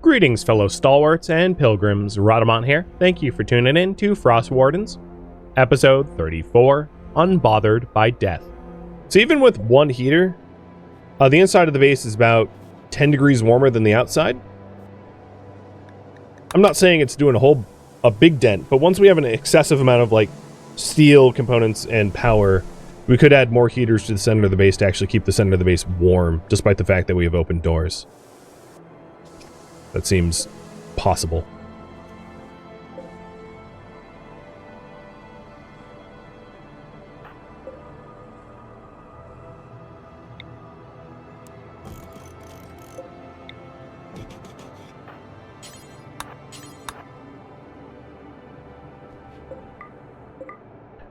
Greetings, fellow stalwarts and pilgrims. Rhadamant here. Thank you for tuning in to Frostwardens, episode 34, Unbothered by Death. So even with one heater, the inside of the base is about 10 degrees warmer than the outside. I'm not saying it's doing a big dent, but once we have an excessive amount of like steel components and power, we could add more heaters to the center of the base to actually keep the center of the base warm, despite the fact that we have open doors. That seems possible.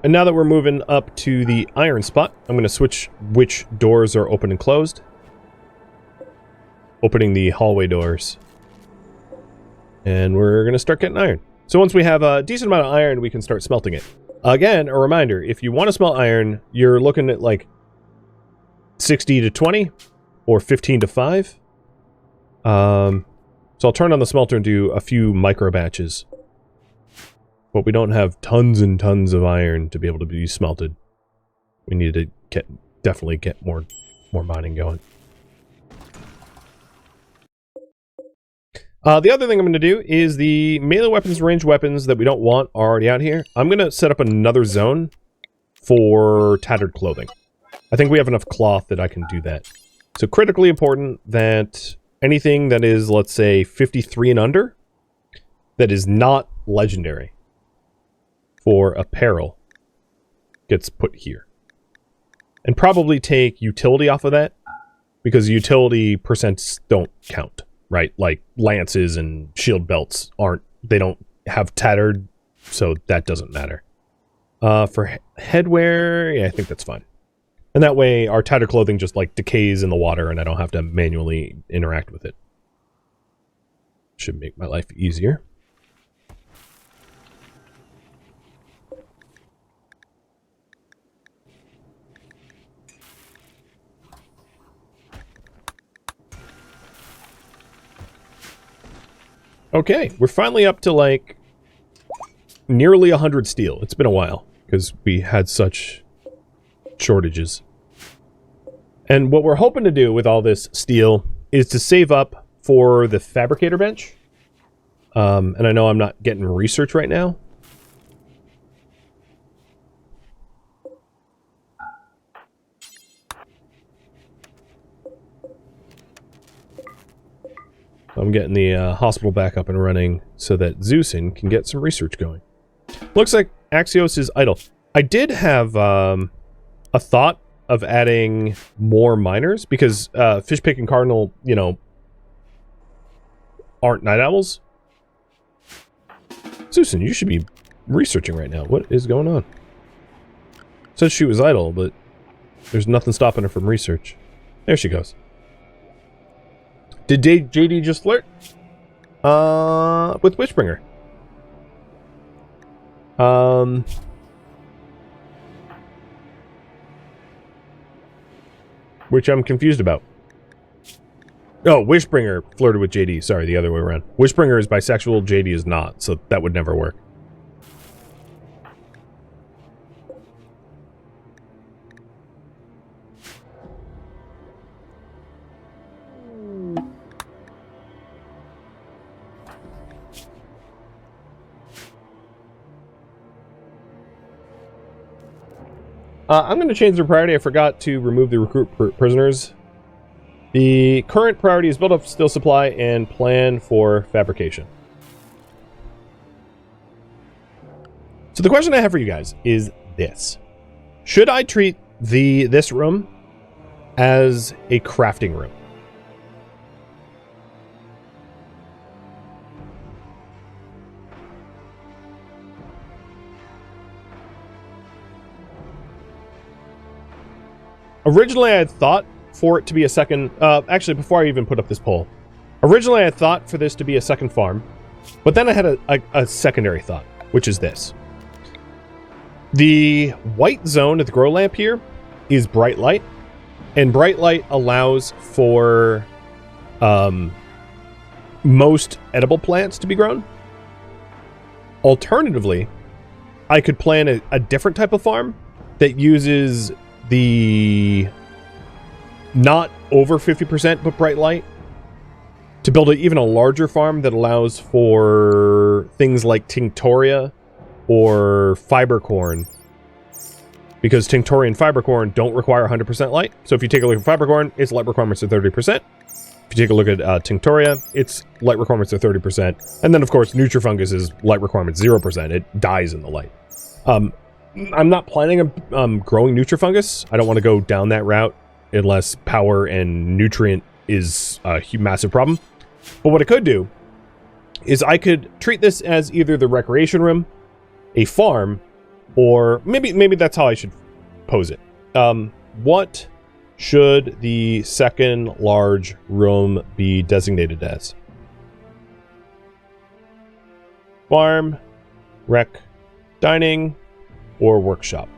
And now that we're moving up to the iron spot, I'm going to switch which doors are open and closed. Opening the hallway doors. And we're going to start getting iron. So once we have a decent amount of iron, we can start smelting it. Again, a reminder, if you want to smelt iron, you're looking at like 60 to 20 or 15 to 5. So I'll turn on the smelter and do a few micro batches. But we don't have tons and tons of iron to be able to be smelted. We need to definitely get more mining going. The other thing I'm going to do is the melee weapons, ranged weapons that we don't want are already out here. I'm going to set up another zone for tattered clothing. I think we have enough cloth that I can do that. So critically important that anything that is, let's say, 53 and under, that is not legendary for apparel, gets put here. And probably take utility off of that, because utility percents don't count. Right, like lances and shield belts they don't have tattered, so that doesn't matter. For headwear, yeah, I think that's fine. And that way our tattered clothing just like decays in the water and I don't have to manually interact with it. Should make my life easier. Okay, we're finally up to like nearly 100 steel. It's been a while because we had such shortages. And what we're hoping to do with all this steel is to save up for the fabricator bench. And I know I'm not getting research right now. I'm getting the hospital back up and running so that Zeusin can get some research going. Looks like Axios is idle. I did have a thought of adding more miners because Fishpick and Cardinal, you know, aren't night owls. Zeusin, you should be researching right now. What is going on? Said she was idle, but there's nothing stopping her from research. There she goes. Did JD just flirt? With Wishbringer. Which I'm confused about. Oh, Wishbringer flirted with JD. Sorry, the other way around. Wishbringer is bisexual, JD is not, so that would never work. I'm going to change the priority. I forgot to remove the recruit prisoners. The current priority is build up steel supply and plan for fabrication. So the question I have for you guys is this. Should I treat this room as a crafting room? Originally, I had thought for it to be a second... actually, before I even put up this poll. Originally, I had thought for this to be a second farm. But then I had a secondary thought, which is this. The white zone at the grow lamp here is bright light. And bright light allows for most edible plants to be grown. Alternatively, I could plan a different type of farm that uses the not over 50% but bright light to build even a larger farm that allows for things like tinctoria or fiber corn. Because tinctoria and fiber corn don't require 100% light. So if you take a look at fiber corn, its light requirements are 30%. If you take a look at tinctoria, its light requirements are 30%. And then, of course, nutrifungus is light requirements 0%. It dies in the light. I'm not planning on growing nutrifungus. I don't want to go down that route unless power and nutrient is a massive problem. But what I could do is I could treat this as either the recreation room, a farm, or maybe that's how I should pose it. What should the second large room be designated as? Farm, rec, dining, or workshop?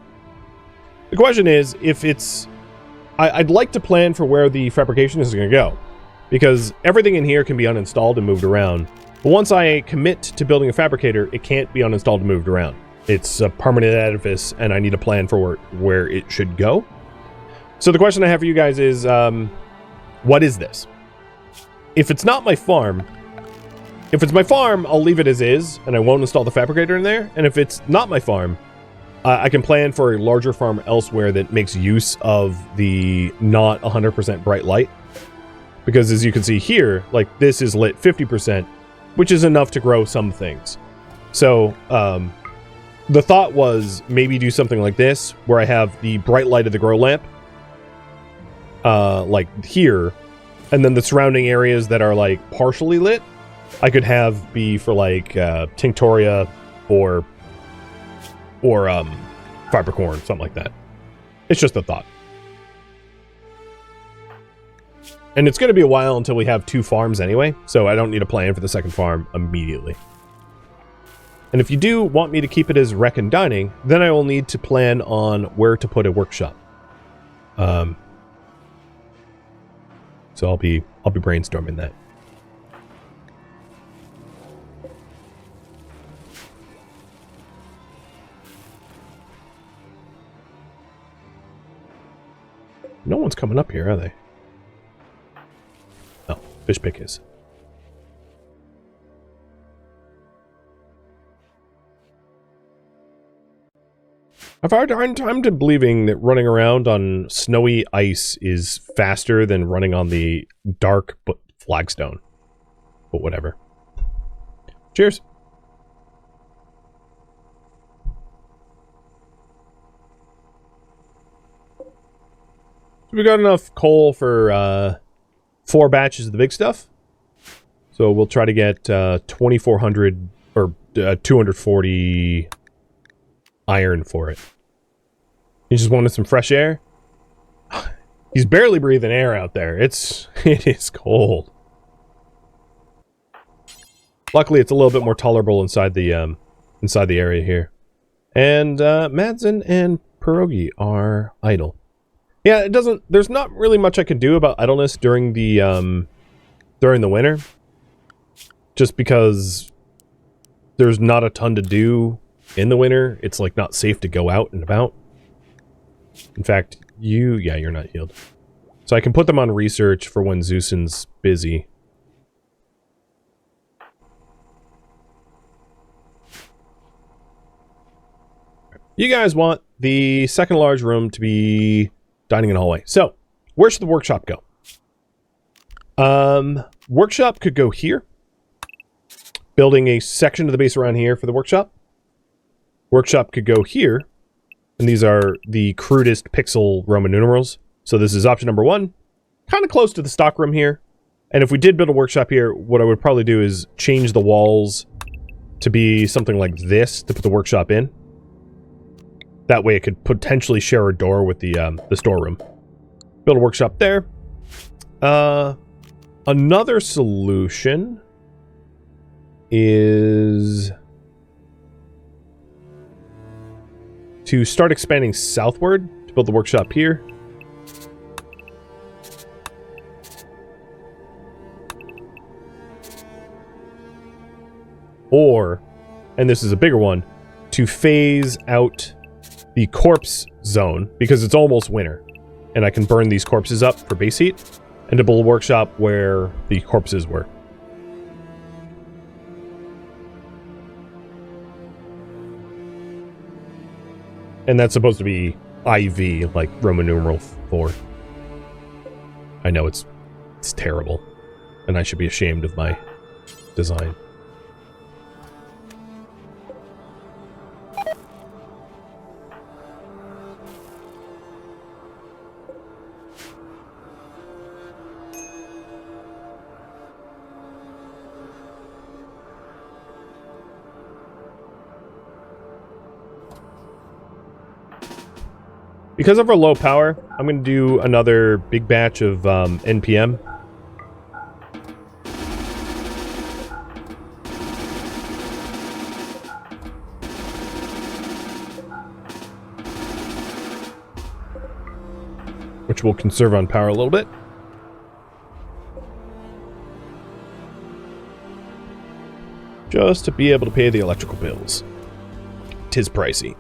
The question is, if it's... I'd like to plan for where the fabrication is going to go, because everything in here can be uninstalled and moved around. But once I commit to building a fabricator, it can't be uninstalled and moved around. It's a permanent edifice, and I need a plan for where it should go. So the question I have for you guys is, what is this? If it's not my farm, if it's my farm, I'll leave it as is, and I won't install the fabricator in there. And if it's not my farm, I can plan for a larger farm elsewhere that makes use of the not 100% bright light. Because as you can see here, like this is lit 50%, which is enough to grow some things. So, the thought was maybe do something like this, where I have the bright light of the grow lamp, like here, and then the surrounding areas that are like partially lit, I could have be for like tinctoria or fiber corn, something like that. It's just a thought. And it's going to be a while until we have 2 farms anyway, so I don't need a plan for the second farm immediately. And if you do want me to keep it as rec and dining, then I will need to plan on where to put a workshop. So I'll be brainstorming that. No one's coming up here, are they? No, fish pick is. I've had a hard time to believing that running around on snowy ice is faster than running on the dark flagstone. But whatever. Cheers. So we got enough coal for 4 batches of the big stuff. So we'll try to get 2,400 or 240 iron for it. He just wanted some fresh air. He's barely breathing air out there. It is cold. Luckily, it's a little bit more tolerable inside the area here. And Madsen and Pierogi are idle. Yeah, it doesn't. There's not really much I can do about idleness during the winter, just because there's not a ton to do in the winter. It's like not safe to go out and about. In fact, you're not healed, so I can put them on research for when Zeusen's busy. You guys want the second large room to be dining and hallway. So, where should the workshop go? Workshop could go here. Building a section of the base around here for the workshop. Workshop could go here. And these are the crudest pixel Roman numerals. So this is option number 1. Kind of close to the stock room here. And if we did build a workshop here, what I would probably do is change the walls to be something like this to put the workshop in. That way it could potentially share a door with the storeroom. Build a workshop there. Another solution is to start expanding southward to build the workshop here. or, and this is a bigger one, to phase out the corpse zone, because it's almost winter, and I can burn these corpses up for base heat, and to build a workshop where the corpses were. And that's supposed to be IV, like Roman numeral 4. I know it's terrible, and I should be ashamed of my design. Because of our low power, I'm going to do another big batch of NPM. Which will conserve on power a little bit. Just to be able to pay the electrical bills. 'Tis pricey.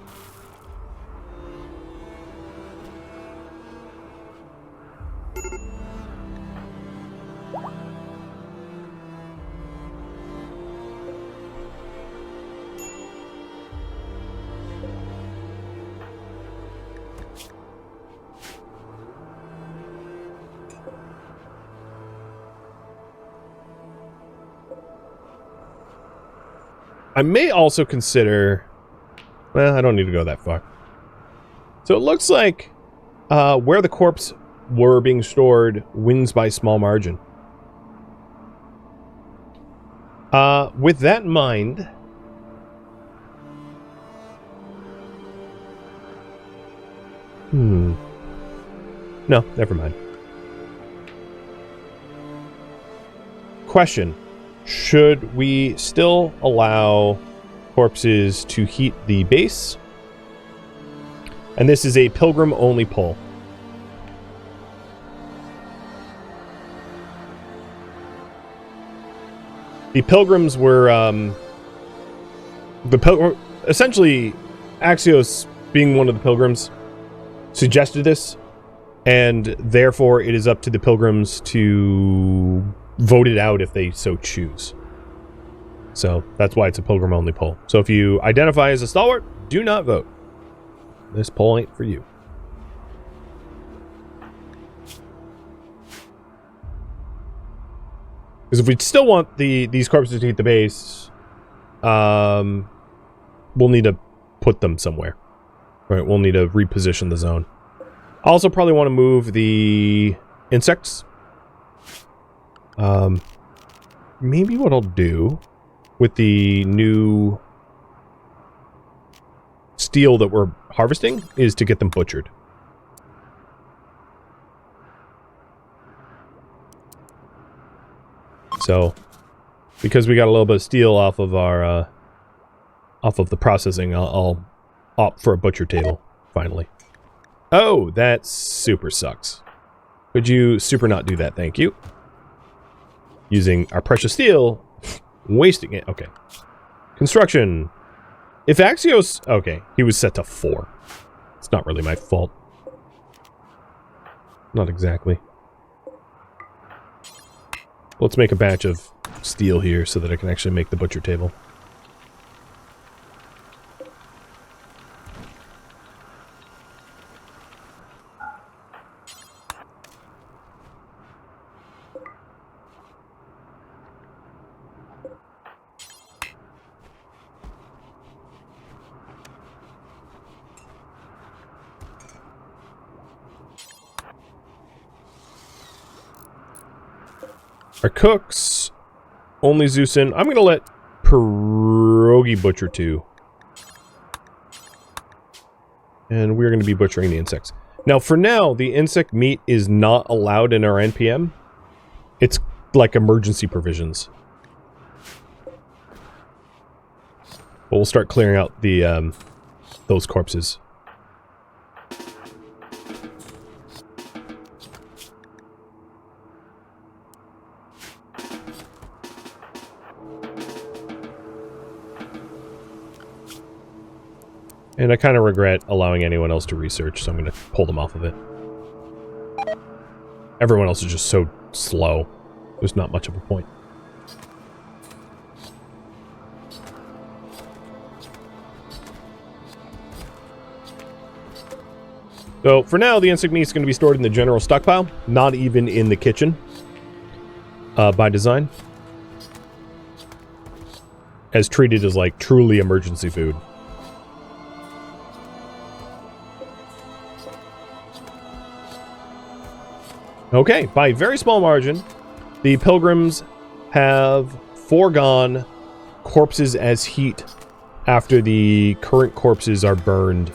I may also consider... Well, I don't need to go that far. So it looks like where the corpse were being stored wins by small margin. With that in mind... No, never mind. Question. Should we still allow corpses to heat the base? And this is a pilgrim-only pull. The pilgrims were, essentially, Axios, being one of the pilgrims, suggested this, and therefore it is up to the pilgrims to vote it out if they so choose. So that's why it's a pilgrim-only poll. So if you identify as a stalwart, do not vote. This poll ain't for you. Because if we still want these corpses to hit the base, we'll need to put them somewhere. Right, we'll need to reposition the zone. I also probably want to move the insects. Maybe what I'll do with the new steel that we're harvesting is to get them butchered. So, because we got a little bit of steel off of our, off of the processing, I'll opt for a butcher table, finally. Oh, that super sucks. Could you super not do that? Thank you. Using our precious steel, wasting it. Okay. Construction. If Axios... Okay, he was set to 4. It's not really my fault. Not exactly. Let's make a batch of steel here so that I can actually make the butcher table. Our cooks, only Zeusin. I'm going to let Pierogi butcher too. And we're going to be butchering the insects. Now, for now, the insect meat is not allowed in our NPM. It's like emergency provisions. But we'll start clearing out the those corpses. And I kind of regret allowing anyone else to research, so I'm going to pull them off of it. Everyone else is just so slow. There's not much of a point. So, for now, the insect meat is going to be stored in the general stockpile, not even in the kitchen, by design. As treated as, like, truly emergency food. Okay, by a very small margin, the pilgrims have foregone corpses as heat after the current corpses are burned.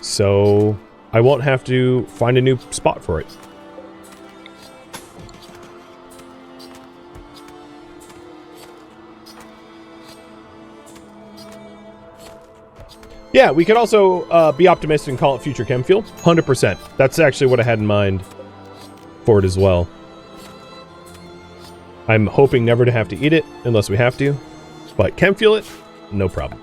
So I won't have to find a new spot for it. Yeah, we could also be optimistic and call it future chem fuel. 100%. That's actually what I had in mind for it as well. I'm hoping never to have to eat it unless we have to, but chem fuel it, no problem.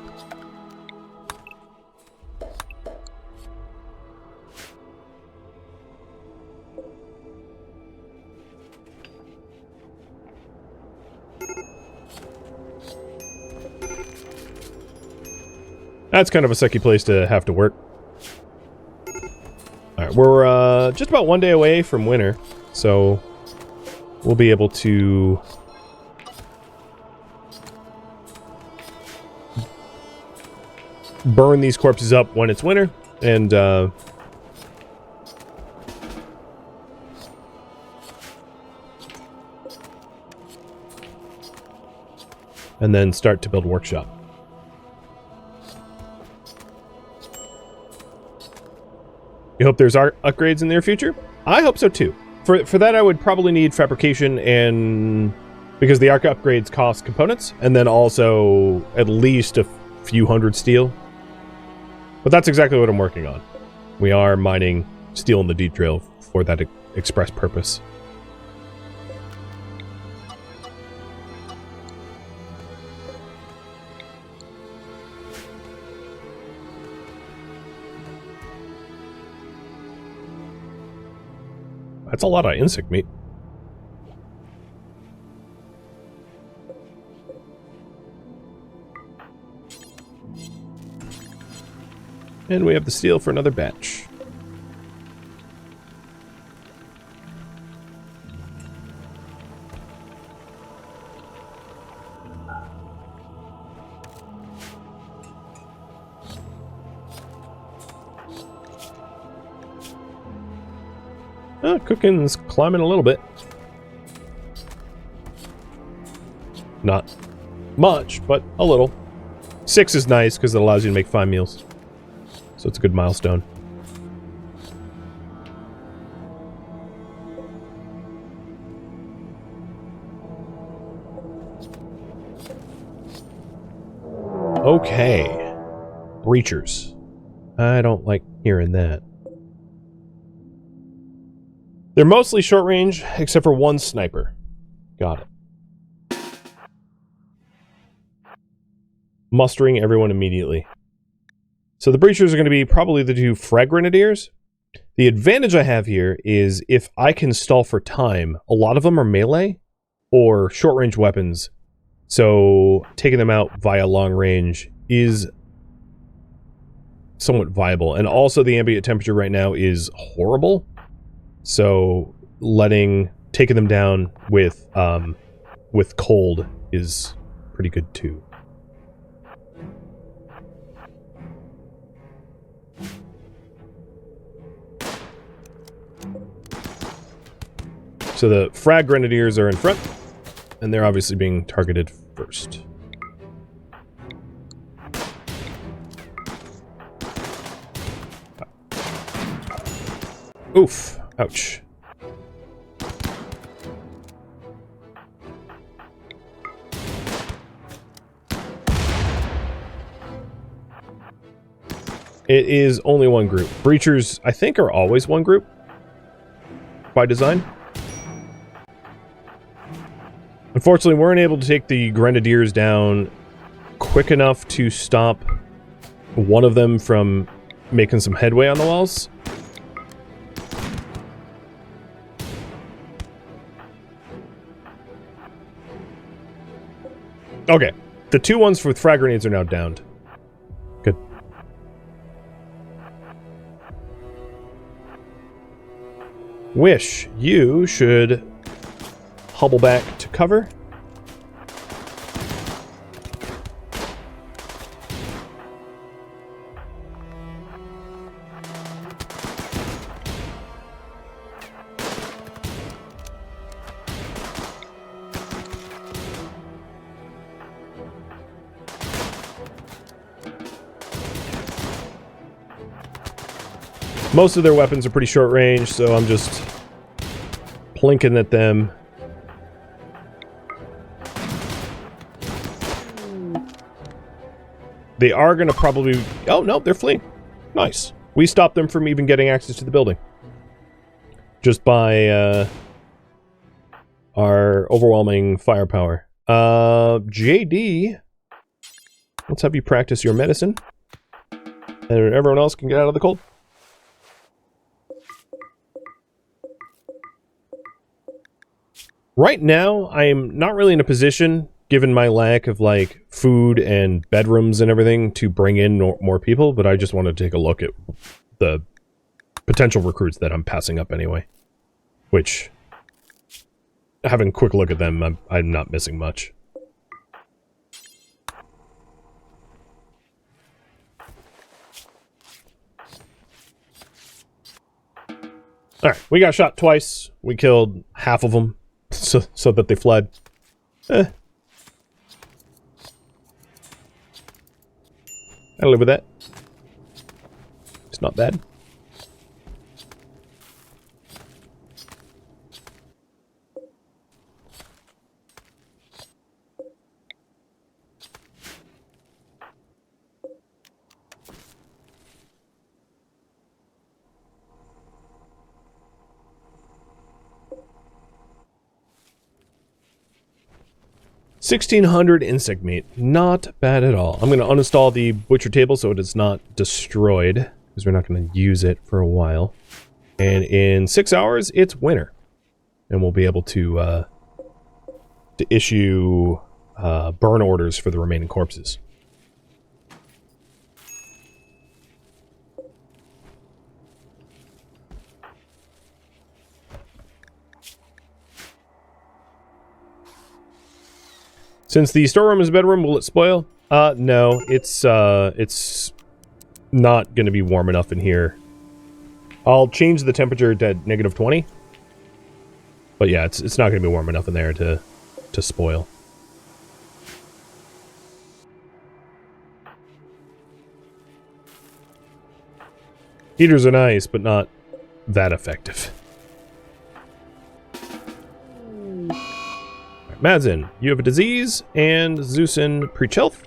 That's kind of a sucky place to have to work. Alright, we're just about 1 day away from winter, so we'll be able to burn these corpses up when it's winter, and then start to build a workshop. You hope there's art upgrades in the near future? I hope so too. For that, I would probably need fabrication, and because the arc upgrades cost components, and then also at least a few hundred steel. But that's exactly what I'm working on. We are mining steel in the deep drill for that express purpose. That's a lot of insect meat. And we have the steel for another batch. Cooking's climbing a little bit. Not much, but a little. 6 is nice because it allows you to make 5 meals. So it's a good milestone. Okay. Breachers. I don't like hearing that. They're mostly short range, except for one sniper. Got it. Mustering everyone immediately. So the breachers are going to be probably the 2 frag grenadiers. The advantage I have here is if I can stall for time, a lot of them are melee or short range weapons. So taking them out via long range is somewhat viable. And also the ambient temperature right now is horrible. So taking them down with cold is pretty good too. So the frag grenadiers are in front, and they're obviously being targeted first. Oof. Ouch. It is only one group. Breachers, I think, are always one group by design. Unfortunately, we weren't able to take the grenadiers down quick enough to stop one of them from making some headway on the walls. Okay, the 2 ones with frag grenades are now downed. Good. Wish, you should hobble back to cover. Most of their weapons are pretty short range, so I'm just plinking at them. They are going to probably... Oh, no, they're fleeing. Nice. We stopped them from even getting access to the building. Just by our overwhelming firepower. JD, let's have you practice your medicine. And everyone else can get out of the cold. Right now, I'm not really in a position, given my lack of, like, food and bedrooms and everything, to bring in more people, but I just wanted to take a look at the potential recruits that I'm passing up anyway. Which, having a quick look at them, I'm not missing much. Alright, we got shot twice. We killed half of them. So that they fled. I live with that. It's not bad. $1,600 insect meat. Not bad at all. I'm going to uninstall the butcher table so it is not destroyed, because we're not going to use it for a while. And in 6 hours, it's winter. And we'll be able to issue burn orders for the remaining corpses. Since the storeroom is a bedroom, will it spoil? No, it's not going to be warm enough in here. I'll change the temperature to -20. But yeah, it's not going to be warm enough in there to spoil. Heaters are nice, but not that effective. Madsen, you have a disease, and Zeusin preach health.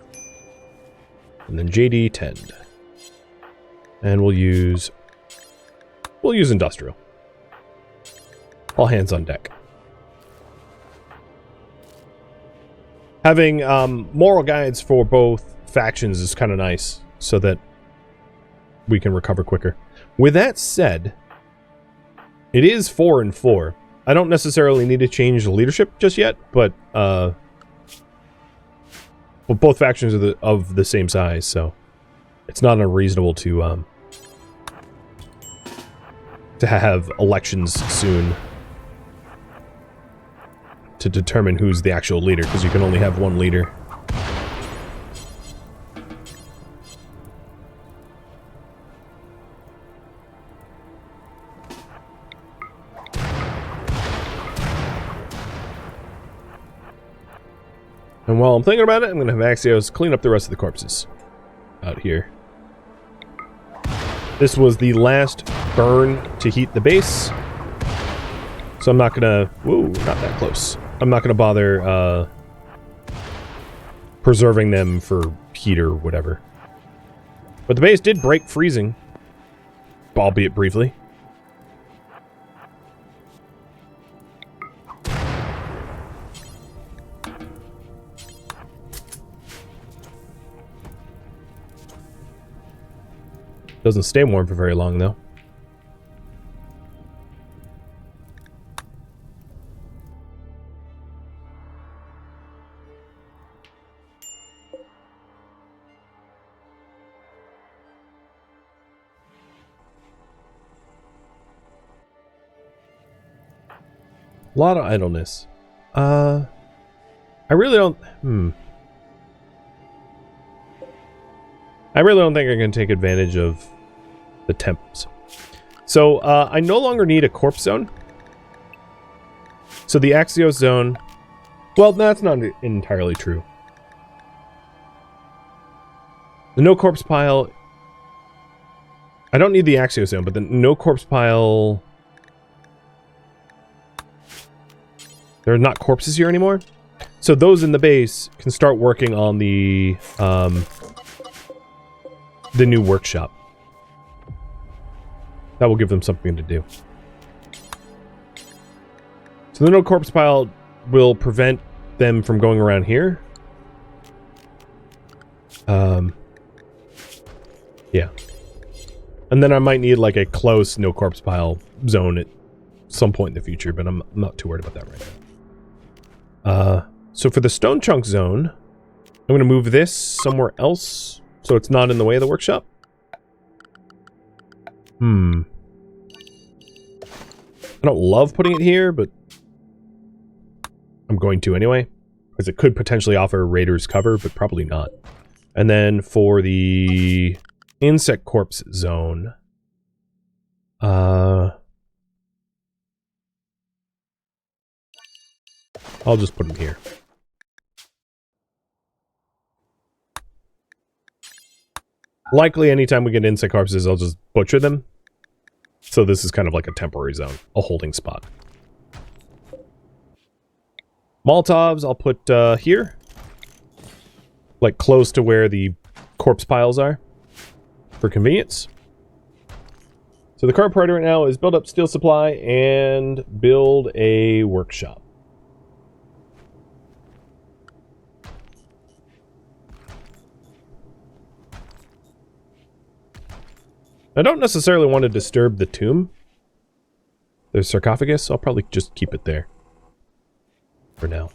And then JD tend. And we'll use industrial. All hands on deck. Having moral guides for both factions is kind of nice, so that we can recover quicker. With that said, it is 4 and 4. I don't necessarily need to change the leadership just yet, but well, both factions are of the same size, so it's not unreasonable to have elections soon to determine who's the actual leader, because you can only have one leader. And while I'm thinking about it, I'm going to have Axios clean up the rest of the corpses out here. This was the last burn to heat the base. So I'm not going to... Whoa, not that close. I'm not going to bother preserving them for heat or whatever. But the base did break freezing. Albeit briefly. Doesn't stay warm for very long, though. A lot of idleness. I really don't... I really don't think I can take advantage of the temps. So, I no longer need a corpse zone. So the Axios zone... Well, that's not entirely true. The no corpse pile... I don't need the Axios zone, but the no corpse pile... There are not corpses here anymore. So those in the base can start working on the new workshop. That will give them something to do. So the no corpse pile will prevent them from going around here. Yeah. And then I might need like a close no corpse pile zone at some point in the future, but I'm not too worried about that right now. So for the stone chunk zone, I'm going to move this somewhere else so it's not in the way of the workshop. I don't love putting it here, but I'm going to anyway, because it could potentially offer raiders cover, but probably not. And then for the insect corpse zone, I'll just put them here. Likely, anytime we get insect corpses, I'll just butcher them. So this is kind of like a temporary zone, a holding spot. Molotovs, I'll put here. Like close to where the corpse piles are, for convenience. So the current priority right now is build up steel supply and build a workshop. I don't necessarily want to disturb the tomb. There's sarcophagus. I'll probably just keep it there for now.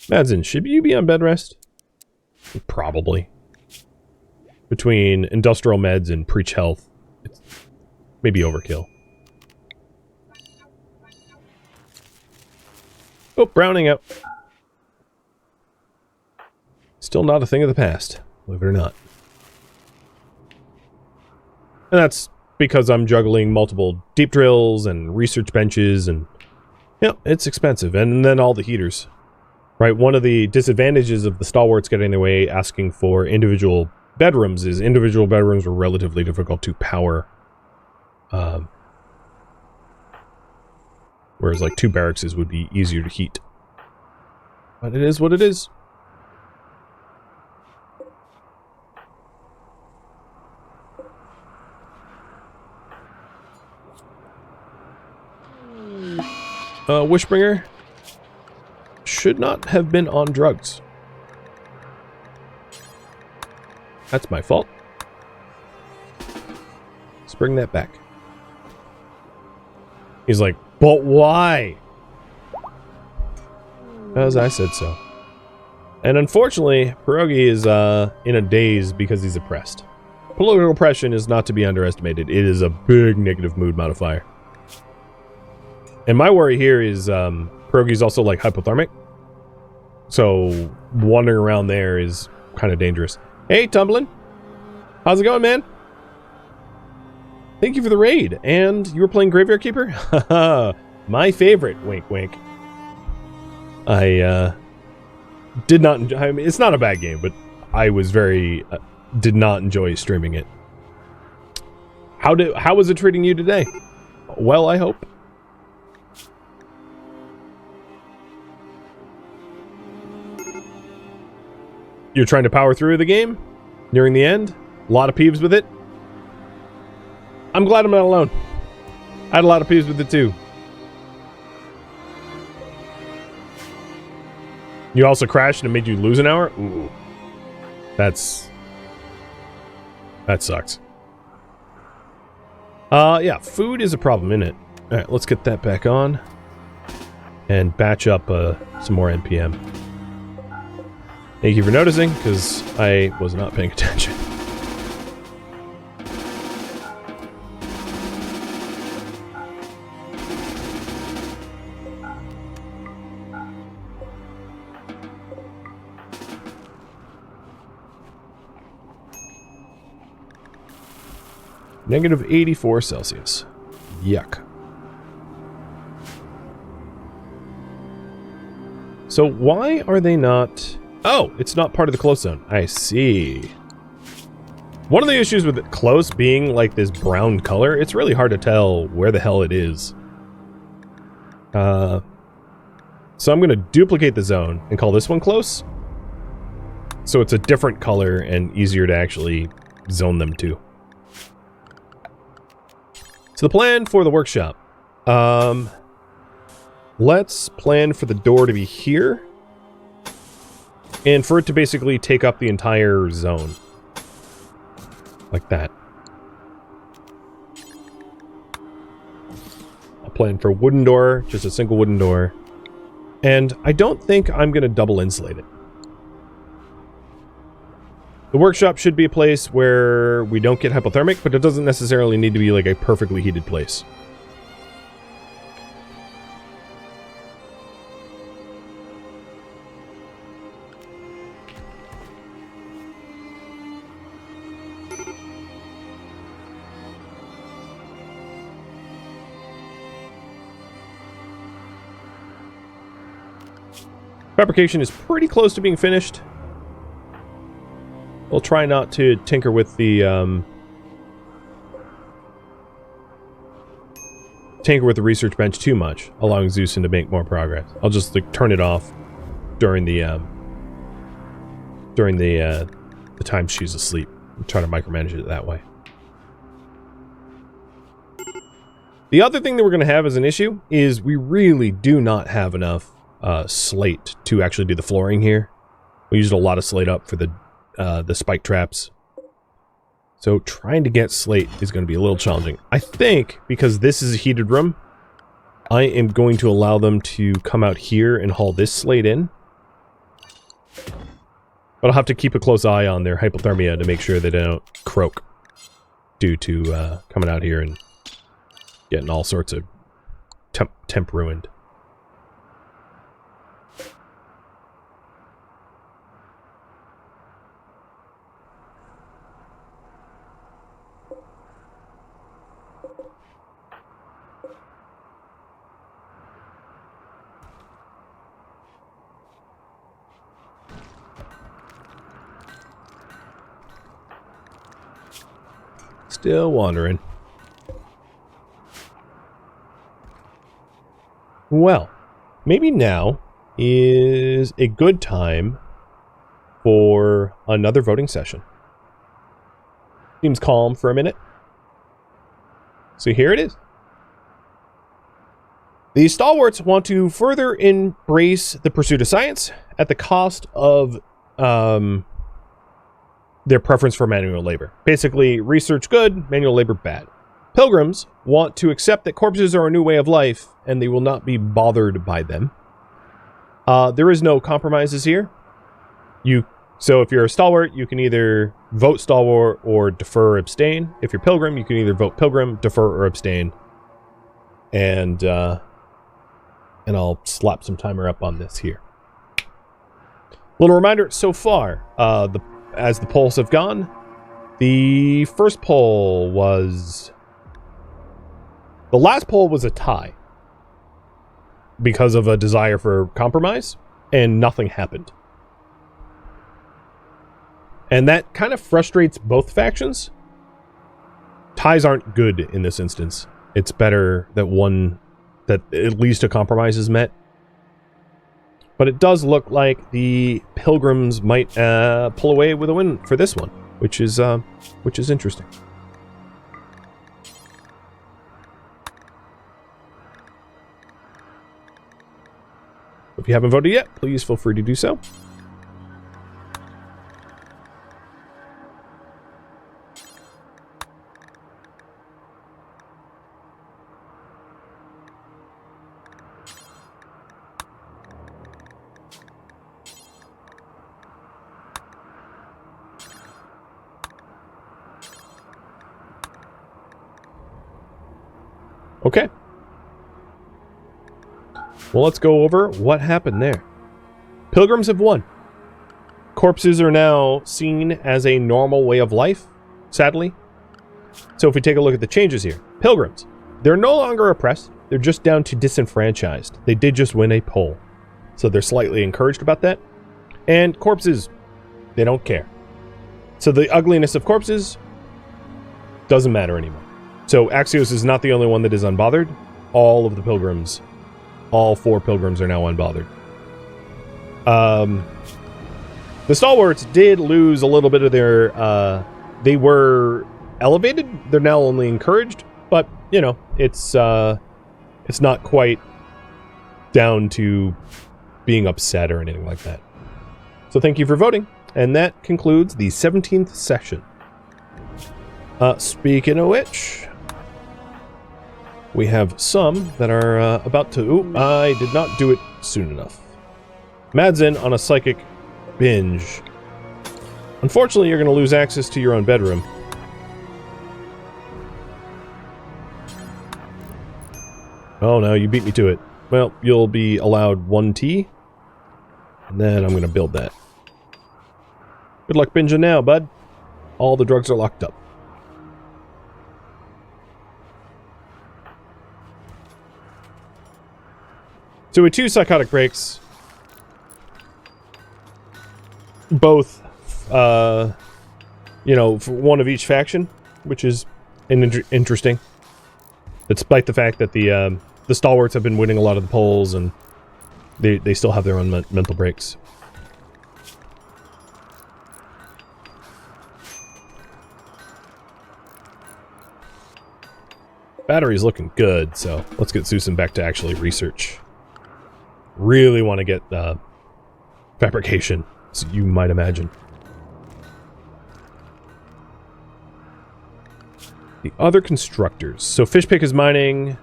Madsen, should you be on bed rest? Probably. Between industrial meds and preach health, it's maybe overkill. Oh, browning out. Still not a thing of the past, believe it or not. And that's because I'm juggling multiple deep drills and research benches and... Yeah, it's expensive. And then all the heaters. Right, one of the disadvantages of the stalwarts getting in their way asking for individual bedrooms is individual bedrooms are relatively difficult to power. Whereas like 2 barracks would be easier to heat. But it is what it is. Wishbringer should not have been on drugs. That's my fault. Let's bring that back. He's like, but why? Because I said so. And unfortunately, Pierogi is in a daze because he's oppressed. Political oppression is not to be underestimated. It is a big negative mood modifier. And my worry here is Pierogi's also like hypothermic. So wandering around there is kind of dangerous. Hey, Tumblin. How's it going, man? Thank you for the raid. And you were playing Graveyard Keeper? Haha, my favorite. Wink, wink. I did not enjoy... I mean, it's not a bad game, but I was very... did not enjoy streaming it. How was it treating you today? Well, I hope. You're trying to power through the game? Nearing the end? A lot of peeves with it? I'm glad I'm not alone. I had a lot of peeves with it too. You also crashed and it made you lose an hour? Ooh. That's That sucks. Yeah, food is a problem, isn't it? Alright, let's get that back on. And batch up some more NPM. Thank you for noticing, because I was not paying attention. Negative 84 Celsius. Yuck. So why are they not... Oh, it's not part of the close zone. I see. One of the issues with close being like this brown color, it's really hard to tell where the hell it is. So I'm going to duplicate the zone and call this one close. So it's a different color and easier to actually zone them to. So the plan for the workshop. Let's plan for the door to be here. And for it to basically take up the entire zone. Like that. I'll plan for a wooden door, just a single wooden door. And I don't think I'm going to double insulate it. The workshop should be a place where we don't get hypothermic, but it doesn't necessarily need to be like a perfectly heated place. Fabrication is pretty close to being finished. We'll try not to tinker with the research bench too much, allowing Zeusson to make more progress. I'll just like turn it off during the time she's asleep. I'm trying to micromanage it that way. The other thing that we're going to have as an issue is we really do not have enough slate to actually do the flooring here. We used a lot of slate up for the spike traps. So trying to get slate is going to be a little challenging. I think because this is a heated room, I am going to allow them to come out here and haul this slate in. But I'll have to keep a close eye on their hypothermia to make sure they don't croak due to coming out here and getting all sorts of temp ruined. Still wandering. Well, maybe now is a good time for another voting session. Seems calm for a minute. So here it is. The stalwarts want to further embrace the pursuit of science at the cost of their preference for manual labor. Basically, research good, manual labor bad. Pilgrims want to accept that corpses are a new way of life, and they will not be bothered by them. There is no compromises here. So if you're a stalwart, you can either vote stalwart or defer or abstain. If you're pilgrim, you can either vote pilgrim, defer, or abstain. And I'll slap some timer up on this here. Little reminder, so far, as the polls have gone, the first poll was... The last poll was a tie. Because of a desire for compromise, and nothing happened. And that kind of frustrates both factions. Ties aren't good in this instance. It's better that at least a compromise is met. But it does look like the Pilgrims might pull away with a win for this one, which is interesting. If you haven't voted yet, please feel free to do so. Okay. Well, let's go over what happened there. Pilgrims have won. Corpses are now seen as a normal way of life, sadly. So if we take a look at the changes here. Pilgrims, they're no longer oppressed. They're just down to disenfranchised. They did just win a poll. So they're slightly encouraged about that. And corpses, they don't care. So the ugliness of corpses doesn't matter anymore. So Axios is not the only one that is unbothered. All of the pilgrims, all 4 pilgrims are now unbothered. The stalwarts did lose a little bit of their, they were elevated. They're now only encouraged, but you know, it's not quite down to being upset or anything like that. So thank you for voting. And that concludes the 17th session. Speaking of which, we have some that are about to... Ooh, I did not do it soon enough. Mad's in on a psychic binge. Unfortunately, you're going to lose access to your own bedroom. Oh no, you beat me to it. Well, you'll be allowed 1 tea. And then I'm going to build that. Good luck binging now, bud. All the drugs are locked up. So with 2 psychotic breaks, both, you know, for one of each faction, which is interesting. Despite the fact that the stalwarts have been winning a lot of the polls, and they still have their own mental breaks. Battery's looking good, so let's get Susan back to actually research. Really want to get fabrication, as you might imagine. The other constructors. So Fishpick is mining.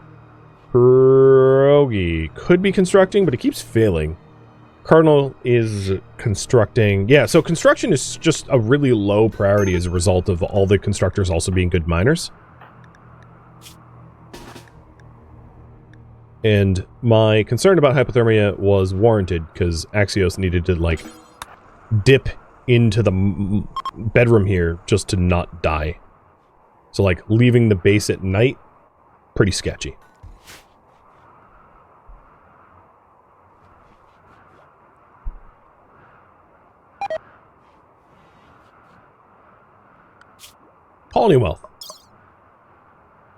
Pierogi could be constructing, but it keeps failing. Cardinal is constructing. Yeah, so construction is just a really low priority as a result of all the constructors also being good miners. And my concern about hypothermia was warranted, because Axios needed to, like, dip into the bedroom here just to not die. So, like, leaving the base at night, pretty sketchy. Colony wealth.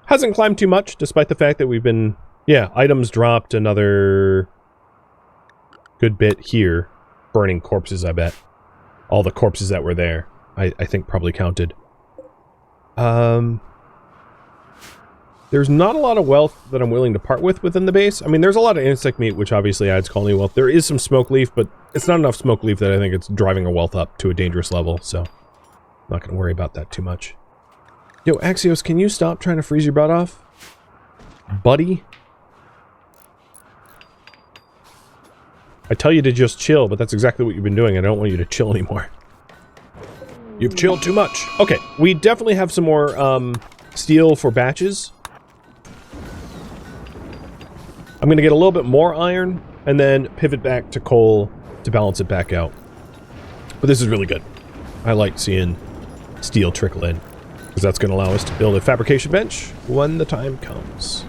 Hasn't climbed too much, despite the fact that we've been... Yeah, items dropped another good bit here. Burning corpses, I bet. All the corpses that were there, I think probably counted. There's not a lot of wealth that I'm willing to part with within the base. I mean, there's a lot of insect meat, which obviously adds colony wealth. There is some smoke leaf, but it's not enough smoke leaf that I think it's driving our wealth up to a dangerous level, so I'm not going to worry about that too much. Yo, Axios, can you stop trying to freeze your butt off? Buddy? I tell you to just chill, but that's exactly what you've been doing. I don't want you to chill anymore. You've chilled too much. Okay, we definitely have some more steel for batches. I'm going to get a little bit more iron, and then pivot back to coal to balance it back out. But this is really good. I like seeing steel trickle in, because that's going to allow us to build a fabrication bench when the time comes.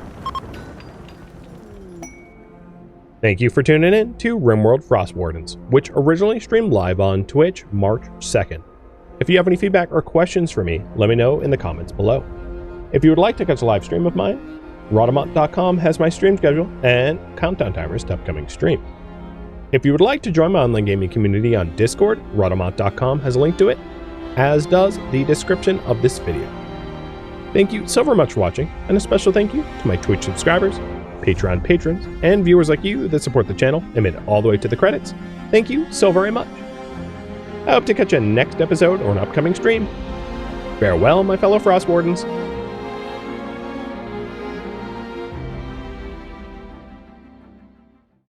Thank you for tuning in to RimWorld Frostwardens, which originally streamed live on Twitch March 2nd. If you have any feedback or questions for me, let me know in the comments below. If you would like to catch a live stream of mine, Rhadamant.com has my stream schedule and countdown timers to upcoming streams. If you would like to join my online gaming community on Discord, Rhadamant.com has a link to it, as does the description of this video. Thank you so very much for watching, and a special thank you to my Twitch subscribers, Patreon patrons, and viewers like you that support the channel and made it all the way to the credits. Thank you so very much. I hope to catch you next episode or an upcoming stream. Farewell, my fellow Frostwardens.